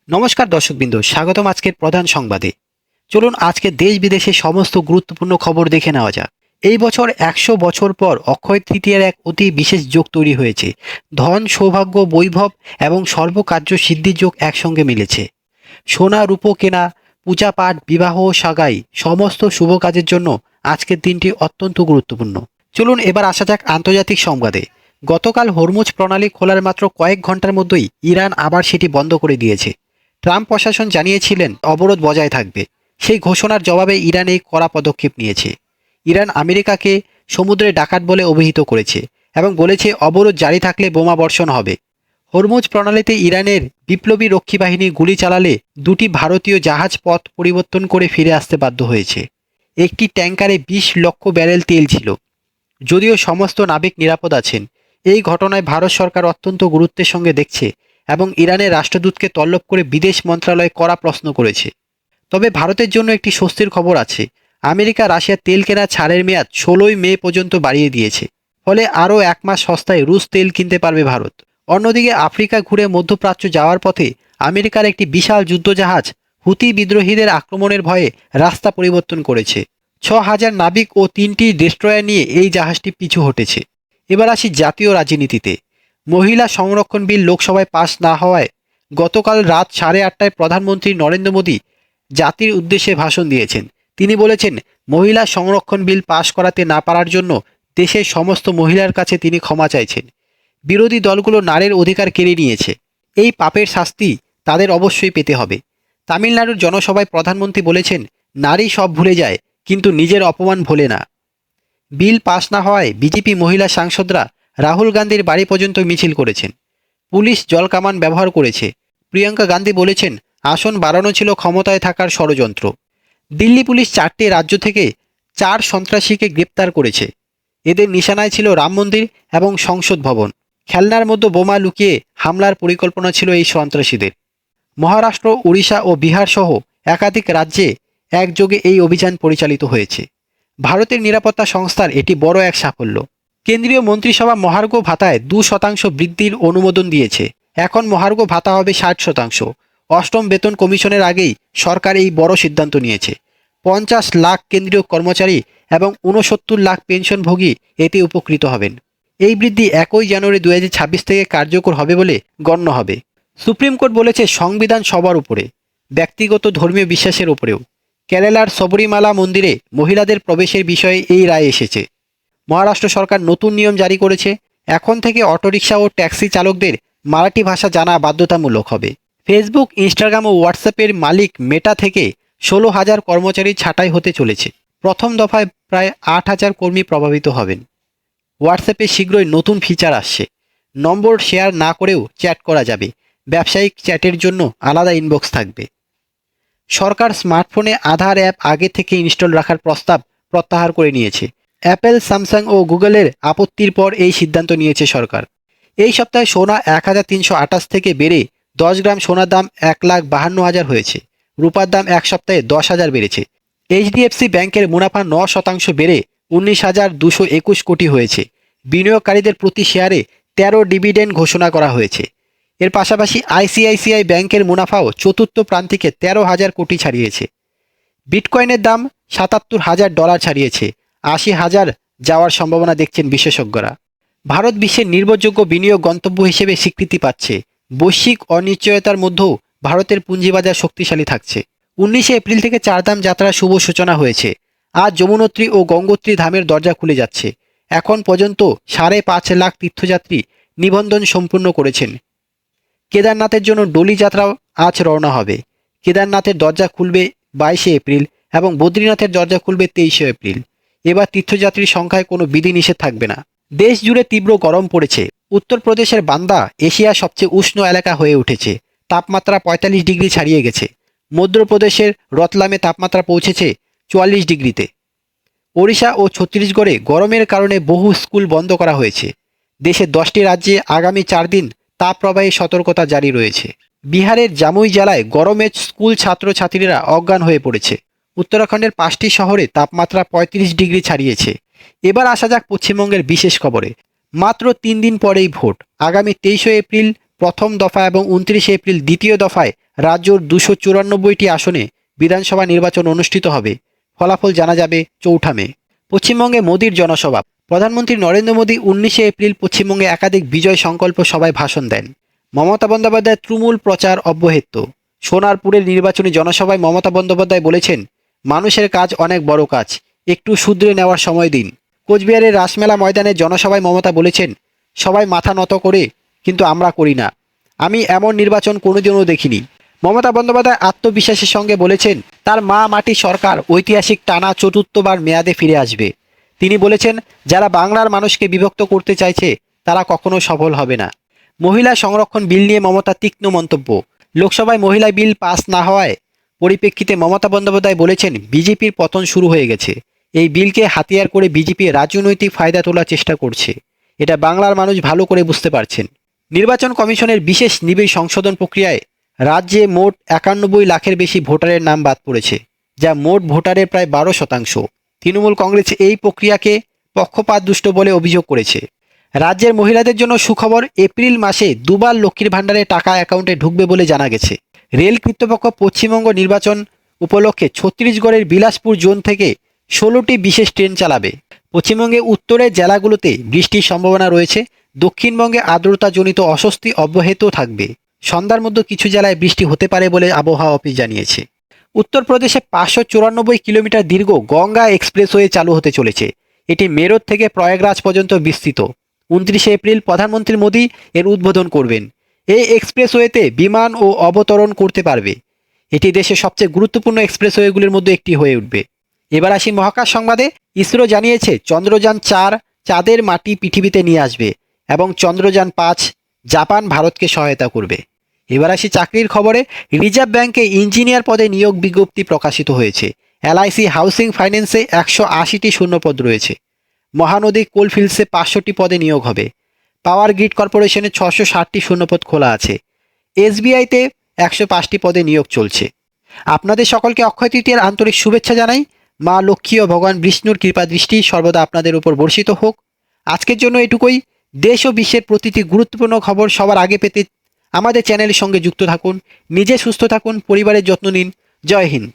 নমস্কার দর্শকবৃন্দ, স্বাগতম আজকের প্রধান সংবাদে। চলুন আজকে দেশ বিদেশের সমস্ত গুরুত্বপূর্ণ খবর দেখে নেওয়া যাক। এই বছর ১০০ বছর পর অক্ষয় তৃতীয়ার এক অতি বিশেষ যোগ তৈরি হয়েছে। ধন, সৌভাগ্য, বৈভব এবং সর্বকার্য সিদ্ধির যোগ একসঙ্গে মিলেছে। সোনা রূপো কেনা, পূজা পাঠ, বিবাহ, সাগাই সমস্ত শুভ কাজের জন্য আজকের দিনটি অত্যন্ত গুরুত্বপূর্ণ। চলুন এবার আসা যাক আন্তর্জাতিক সংবাদে। গতকাল হরমুজ প্রণালী খোলার মাত্র কয়েক ঘন্টার মধ্যেই ইরান আবার সেটি বন্ধ করে দিয়েছে। ট্রাম্প প্রশাসন জানিয়েছিলেন অবরোধ বজায় থাকবে। সেই ঘোষণার জবাবে ইরান এই কড়া পদক্ষেপ নিয়েছে। ইরান আমেরিকাকে সমুদ্রে ডাকাত বলে অভিহিত করেছে এবং বলেছে অবরোধ জারি থাকলে বোমা বর্ষণ হবে। হরমুজ প্রণালীতে ইরানের বিপ্লবী রক্ষী বাহিনী গুলি চালালে দুটি ভারতীয় জাহাজ পথ পরিবর্তন করে ফিরে আসতে বাধ্য হয়েছে। একটি ট্যাঙ্কারে ২০ লক্ষ ব্যারেল তেল ছিল। যদিও সমস্ত নাবিক নিরাপদ আছেন, এই ঘটনায় ভারত সরকার অত্যন্ত গুরুত্বের সঙ্গে দেখছে এবং ইরানের রাষ্ট্রদূতকে তলব করে বিদেশ মন্ত্রণালয় কড়া প্রশ্ন করেছে। তবে ভারতের জন্য একটি স্বস্তির খবর আছে। আমেরিকা রাশিয়ার তেল কেনা ছাড়ের মেয়াদ ১৬ই মে পর্যন্ত বাড়িয়ে দিয়েছে। ফলে আরও ১ মাস সস্তায় রুশ তেল কিনতে পারবে ভারত। অন্যদিকে আফ্রিকা ঘুরে মধ্যপ্রাচ্য যাওয়ার পথে আমেরিকার একটি বিশাল যুদ্ধজাহাজ হুতি বিদ্রোহীদের আক্রমণের ভয়ে রাস্তা পরিবর্তন করেছে। ৬,০০০ নাবিক ও ৩টি ডেস্ট্রয়ার নিয়ে এই জাহাজটি পিছু হটেছে। এবার আসি জাতীয় রাজনীতিতে। মহিলা সংরক্ষণ বিল লোকসভায় পাস না হওয়ায় গতকাল রাত 8:30টায় প্রধানমন্ত্রী নরেন্দ্র মোদী জাতির উদ্দেশ্যে ভাষণ দিয়েছেন। তিনি বলেছেন, মহিলা সংরক্ষণ বিল পাশ করাতে না পারার জন্য দেশের সমস্ত মহিলার কাছে তিনি ক্ষমা চাইছেন। বিরোধী দলগুলো নারীর অধিকার কেড়ে নিয়েছে, এই পাপের শাস্তি তাদের অবশ্যই পেতে হবে। তামিলনাড়ুর জনসভায় প্রধানমন্ত্রী বলেছেন, নারী সব ভুলে যায় কিন্তু নিজের অপমান ভোলে না। বিল পাস না হওয়ায় বিজেপি মহিলা সাংসদরা রাহুল গান্ধীর বাড়ি পর্যন্ত মিছিল করেছেন। পুলিশ জলকামান ব্যবহার করেছে। প্রিয়াঙ্কা গান্ধী বলেছেন, আসন বাড়ানো ছিল ক্ষমতায় থাকার ষড়যন্ত্র। দিল্লি পুলিশ 4টে রাজ্য থেকে 4 সন্ত্রাসীকে গ্রেপ্তার করেছে। এদের নিশানায় ছিল রাম মন্দির এবং সংসদ ভবন। খেলনার মধ্যে বোমা লুকিয়ে হামলার পরিকল্পনা ছিল এই সন্ত্রাসীদের। মহারাষ্ট্র, উড়িষ্যা ও বিহার সহ একাধিক রাজ্যে একযোগে এই অভিযান পরিচালিত হয়েছে। ভারতের নিরাপত্তা সংস্থার এটি বড় এক সাফল্য। কেন্দ্রীয় মন্ত্রিসভা মহার্ঘ ভাতায় 2% বৃদ্ধির অনুমোদন দিয়েছে। এখন মহার্ঘ ভাতা হবে 60%। অষ্টম বেতন কমিশনের আগেই সরকার এই বড় সিদ্ধান্ত নিয়েছে। 50 লাখ কেন্দ্রীয় কর্মচারী এবং 69 লাখ পেনশনভোগী এতে উপকৃত হবেন। এই বৃদ্ধি 1 জানুয়ারি 2026 থেকে কার্যকর হবে বলে গণ্য হবে। সুপ্রিম কোর্ট বলেছে, সংবিধান সবার উপরে, ব্যক্তিগত ধর্মীয় বিশ্বাসের উপরেও। কেরালার শবরীমালা মন্দিরে মহিলাদের প্রবেশের বিষয়ে এই রায় এসেছে। মহারাষ্ট্র সরকার নতুন নিয়ম জারি করেছে। এখন থেকে অটোরিকশা ও ট্যাক্সি চালকদের মারাঠি ভাষা জানা বাধ্যতামূলক হবে। ফেসবুক, ইনস্টাগ্রাম ও হোয়াটসঅ্যাপের মালিক মেটা থেকে 16,000 কর্মচারী ছাঁটাই হতে চলেছে। প্রথম দফায় প্রায় 8,000 কর্মী প্রভাবিত হবেন। হোয়াটসঅ্যাপে শীঘ্রই নতুন ফিচার আসছে। নম্বর শেয়ার না করেও চ্যাট করা যাবে। ব্যবসায়িক চ্যাটের জন্য আলাদা ইনবক্স থাকবে। সরকার স্মার্টফোনে আধার অ্যাপ আগে থেকে ইনস্টল রাখার প্রস্তাব প্রত্যাহার করে নিয়েছে। অ্যাপেল, স্যামসাং ও গুগলের আপত্তির পর এই সিদ্ধান্ত নিয়েছে সরকার। এই সপ্তাহে সোনা 1,328 থেকে বেড়ে 10 গ্রাম সোনার দাম 1,52,000 হয়েছে। রূপার দাম এক সপ্তাহে 10,000 বেড়েছে। এইচডিএফসি ব্যাংকের মুনাফা 9% বেড়ে 19,221 কোটি হয়েছে। বিনিয়োগকারীদের প্রতি শেয়ারে 13 ডিভিডেন্ড ঘোষণা করা হয়েছে। এর পাশাপাশি আইসিআইসিআই ব্যাংকের মুনাফাও চতুর্থ প্রান্তিকে 13,000 কোটি ছাড়িয়েছে। বিটকয়েনের দাম $77,000 ছাড়িয়েছে। 80,000 যাওয়ার সম্ভাবনা দেখছেন বিশেষজ্ঞরা। ভারত বিশ্বের নির্ভরযোগ্য বিনিয়োগ গন্তব্য হিসেবে স্বীকৃতি পাচ্ছে। বৈশ্বিক অনিশ্চয়তার মধ্যেও ভারতের পুঁজিবাজার শক্তিশালী থাকছে। 19 এপ্রিল থেকে চারধাম যাত্রার শুভ সূচনা হয়েছে। আজ যমুনোত্রী ও গঙ্গোত্রী ধামের দরজা খুলে যাচ্ছে। এখন পর্যন্ত 5.5 লাখ তীর্থযাত্রী নিবন্ধন সম্পূর্ণ করেছেন। কেদারনাথের জন্য ডলি যাত্রাও আজ রওনা হবে। কেদারনাথের দরজা খুলবে 22 এপ্রিল এবং বদ্রীনাথের দরজা খুলবে 23 এপ্রিল। এবার তীর্থযাত্রীর সংখ্যায় কোনো বিধিনিষেধ থাকবে না। দেশ জুড়ে তীব্র গরম পড়েছে। উত্তরপ্রদেশের বান্দা এশিয়ার সবচেয়ে উষ্ণ এলাকা হয়ে উঠেছে। তাপমাত্রা 45 ডিগ্রি ছাড়িয়ে গেছে। মধ্যপ্রদেশের রতলামে তাপমাত্রা পৌঁছেছে 44 ডিগ্রিতে। ওড়িশা ও ছত্তিশগড়ে গরমের কারণে বহু স্কুল বন্ধ করা হয়েছে। দেশের 10টি রাজ্যে আগামী 4 দিন তাপপ্রবাহে সতর্কতা জারি রয়েছে। বিহারের জামুই জেলায় গরমে স্কুল ছাত্রছাত্রীরা অজ্ঞান হয়ে পড়েছে। উত্তরাখণ্ডের 5টি শহরে তাপমাত্রা 35 ডিগ্রি ছাড়িয়েছে। এবার আসা যাক পশ্চিমবঙ্গের বিশেষ খবরে। মাত্র 3 দিন পরেই ভোট। আগামী 23 এপ্রিল প্রথম দফা এবং 29 এপ্রিল দ্বিতীয় দফায় রাজ্যর 294টি আসনে বিধানসভা নির্বাচন অনুষ্ঠিত হবে। ফলাফল জানা যাবে 4 মে। পশ্চিমবঙ্গে মোদীর জনসভা। প্রধানমন্ত্রী নরেন্দ্র মোদী 19 এপ্রিল পশ্চিমবঙ্গে একাধিক বিজয় সংকল্প সভায় ভাষণ দেন। মমতা বন্দ্যোপাধ্যায় তৃণমূল প্রচার অব্যাহত। সোনারপুরের নির্বাচনী জনসভায় মমতা বন্দ্যোপাধ্যায় বলেছেন, মানুষের কাজ অনেক বড় কাজ, একটু শুধরে নেওয়ার সময় দিন। কোচবিহারের রাসমেলা ময়দানে জনসভায় মমতা বলেছেন, সবাই মাথা নত করে, কিন্তু আমরা করি না। আমি এমন নির্বাচন কোনোদিনও দেখিনি। মমতা বন্দ্যোপাধ্যায় আত্মবিশ্বাসের সঙ্গে বলেছেন, তার মা মাটি সরকার ঐতিহাসিক টানা চতুর্থবার মেয়াদে ফিরে আসবে। তিনি বলেছেন, যারা বাংলার মানুষকে বিভক্ত করতে চাইছে তারা কখনো সফল হবে না। মহিলা সংরক্ষণ বিল নিয়ে মমতা তীক্ষ্ণ মন্তব্য। লোকসভায় মহিলা বিল পাস না হওয়ায় পরিপ্রেক্ষিতে মমতা বন্দ্যোপাধ্যায় বলেছেন, বিজেপির পতন শুরু হয়ে গেছে। এই বিলকে হাতিয়ার করে বিজেপি রাজনৈতিক ফায়দা তোলার চেষ্টা করছে। এটা বাংলার মানুষ ভালো করে বুঝতে পারছেন। নির্বাচন কমিশনের বিশেষ নিবিড় সংশোধন প্রক্রিয়ায় রাজ্যে মোট 91 লাখের বেশি ভোটারের নাম বাদ পড়েছে, যা মোট ভোটারের প্রায় 12%। তৃণমূল কংগ্রেস এই প্রক্রিয়াকে পক্ষপাতদুষ্ট বলে অভিযোগ করেছে। রাজ্যের মহিলাদের জন্য সুখবর, এপ্রিল মাসে দুবার লক্ষ্মীর ভাণ্ডারে টাকা অ্যাকাউন্টে ঢুকবে বলে জানা গেছে। রেল কর্তৃপক্ষ পশ্চিমবঙ্গ নির্বাচন উপলক্ষে ছত্তিশগড়ের বিলাসপুর জোন থেকে 16টি বিশেষ ট্রেন চালাবে। পশ্চিমবঙ্গে উত্তরের জেলাগুলোতে বৃষ্টির সম্ভাবনা রয়েছে। দক্ষিণবঙ্গে আর্দ্রতাজনিত অস্বস্তি অব্যাহত থাকবে। সন্ধ্যার মধ্যে কিছু জেলায় বৃষ্টি হতে পারে বলে আবহাওয়া অফিস জানিয়েছে। উত্তরপ্রদেশে 594 কিলোমিটার দীর্ঘ গঙ্গা এক্সপ্রেসওয়ে চালু হতে চলেছে। এটি মেরঠ থেকে প্রয়াগরাজ পর্যন্ত বিস্তৃত। 29 এপ্রিল প্রধানমন্ত্রী মোদী এর উদ্বোধন করবেন। এই এক্সপ্রেসওয়েতে বিমান ও অবতরণ করতে পারবে। এটি দেশের সবচেয়ে গুরুত্বপূর্ণ এক্সপ্রেসওয়েগুলির মধ্যে একটি হয়ে উঠবে। এবার আসি মহাকাশ সংবাদে। ইসরো জানিয়েছে, চন্দ্রযান 4 চাঁদের মাটি পৃথিবীতে নিয়ে আসবে এবং চন্দ্রযান 5 জাপান ভারতকে সহায়তা করবে। এবার আসি চাকরির খবরে। রিজার্ভ ব্যাংকে ইঞ্জিনিয়ার পদে নিয়োগ বিজ্ঞপ্তি প্রকাশিত হয়েছে। এলআইসি হাউসিং ফাইন্যান্সে 180টি শূন্যপদ রয়েছে। মহানদী কোলফিল্ডসে 500টি পদে নিয়োগ হবে। পাওয়ার গ্রিড কর্পোরেশনে 660টি শূন্যপদ খোলা আছে। এসবিআইতে 105টি পদে নিয়োগ চলছে। আপনাদের সকলকে অক্ষয় তৃতীয়ার আন্তরিক শুভেচ্ছা জানাই। মা লক্ষ্মী ও ভগবান বিষ্ণুর কৃপা দৃষ্টি সর্বদা আপনাদের উপর বর্ষিত হোক। আজকের জন্য এটুকুই। দেশ ও বিশ্বের প্রতিটি গুরুত্বপূর্ণ খবর সবার আগে পেতে আমাদের চ্যানেলের সঙ্গে যুক্ত থাকুন। নিজে সুস্থ থাকুন, পরিবারের যত্ন নিন। জয় হিন্দ।